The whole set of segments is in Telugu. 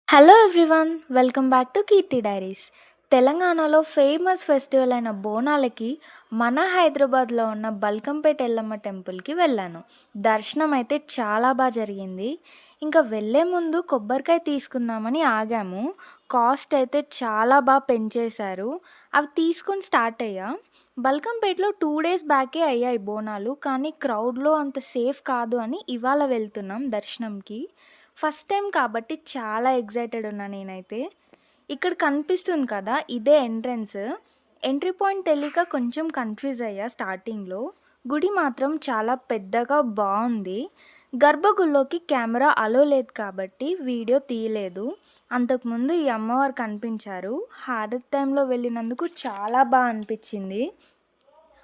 Hello everyone, welcome back to Keerthi diaries. తెలంగాణలో ఫేమస్ ఫెస్టివల్ అయిన బోనాలకి మన హైదరాబాద్లో ఉన్న బల్కంపేట ఎల్లమ్మ టెంపుల్కి వెళ్ళాను. దర్శనం అయితే చాలా బాగా జరిగింది. ఇంకా వెళ్ళే ముందు కొబ్బరికాయ తీసుకుందామని ఆగాము. కాస్ట్ అయితే చాలా బాగా పెంచేశారు. అవి తీసుకొని స్టార్ట్ అయ్యా. బల్కంపేటలో 2 days బ్యాకే అయ్యాయి బోనాలు, కానీ క్రౌడ్లో అంత సేఫ్ కాదు అని ఇవాళ వెళ్తున్నాం దర్శనంకి. ఫస్ట్ టైం కాబట్టి చాలా ఎక్సైటెడ్ ఉన్నా నేనైతే. ఇక్కడ కనిపిస్తుంది కదా, ఇదే ఎంట్రన్స్. ఎంట్రీ పాయింట్ తెలియక కొంచెం కన్‌ఫ్యూజ్ అయ్యా స్టార్టింగ్‌లో. గుడి మాత్రం చాలా పెద్దగా బావుంది. గర్భగుడిలోకి కెమెరా అలో లేదు కాబట్టి వీడియో తీయలేదు. అంతకుముందు ఈ అమ్మవారు కనిపించారు. హారతి టైంలో వెళ్ళినందుకు చాలా అనిపించింది.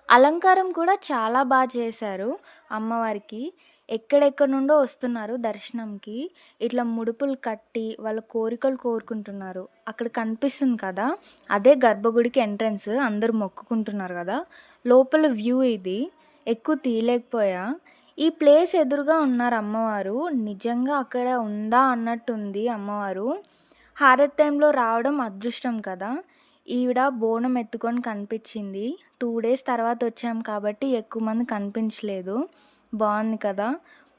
అలంకారం కూడా చాలా చేశారు అమ్మవారికి. ఎక్కడెక్కడి నుండో వస్తున్నారు దర్శనంకి. ఇట్లా ముడుపులు కట్టి వాళ్ళ కోరికలు కోరుకుంటున్నారు. అక్కడ కనిపిస్తుంది కదా, అదే గర్భగుడికి ఎంట్రన్స్. అందరూ మొక్కుకుంటున్నారు కదా. లోపల వ్యూ ఇది. ఎక్కువ తీయలేకపోయా. ఈ ప్లేస్ ఎదురుగా ఉన్నారు అమ్మవారు. నిజంగా అక్కడ ఉందా అన్నట్టుంది అమ్మవారు. హారతి టైంలో రావడం అదృష్టం కదా. ఈవిడ బోనం ఎత్తుకొని కనిపించింది. 2 days తర్వాత వచ్చాం కాబట్టి ఎక్కువ మంది కనిపించలేదు. బాగుంది కదా.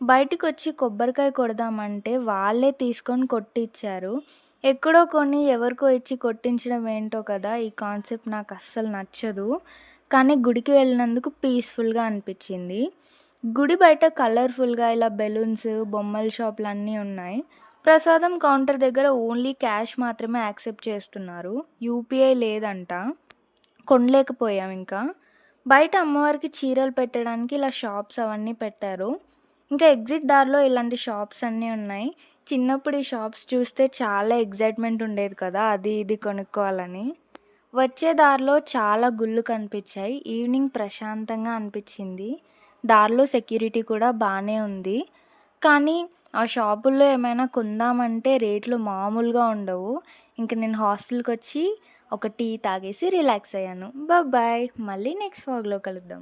బయటికొచ్చి కొబ్బరికాయ కొడదామంటే వాళ్ళే తీసుకొని కొట్టిచ్చారు. ఎక్కడో కొని ఎవరికో ఇచ్చి కొట్టించడం ఏంటో కదా, ఈ కాన్సెప్ట్ నాకు అస్సలు నచ్చదు. కానీ గుడికి వెళ్ళినందుకు పీస్ఫుల్గా అనిపించింది. గుడి బయట కలర్ఫుల్గా ఇలా బెలూన్స్, బొమ్మల షాపులు అన్నీ ఉన్నాయి. ప్రసాదం కౌంటర్ దగ్గర ఓన్లీ క్యాష్ మాత్రమే యాక్సెప్ట్ చేస్తున్నారు. యూపీఐ లేదంట. కొనలేకపోయాం ఇంకా. బయట అమ్మవారికి చీరలు పెట్టడానికి ఇలా షాప్స్ అవన్నీ పెట్టారు. ఇంకా ఎగ్జిట్ దారిలో ఇలాంటి షాప్స్ అన్నీ ఉన్నాయి. చిన్నప్పుడు ఈ షాప్స్ చూస్తే చాలా ఎగ్జైట్మెంట్ ఉండేది కదా, అది ఇది కొనుక్కోవాలని. వచ్చే దారిలో చాలా గుళ్ళు కనిపించాయి. ఈవినింగ్ ప్రశాంతంగా అనిపించింది. దారిలో సెక్యూరిటీ కూడా బాగానే ఉంది. కానీ ఆ షాపుల్లో ఏమైనా కొందామంటే రేట్లు మామూలుగా ఉండవు. ఇంక నేను హాస్టల్కి వచ్చి ఒక టీ తాగేసి రిలాక్స్ అయ్యాను. బాయ్. మళ్ళీ నెక్స్ట్ వ్లాగ్లో కలుద్దాం.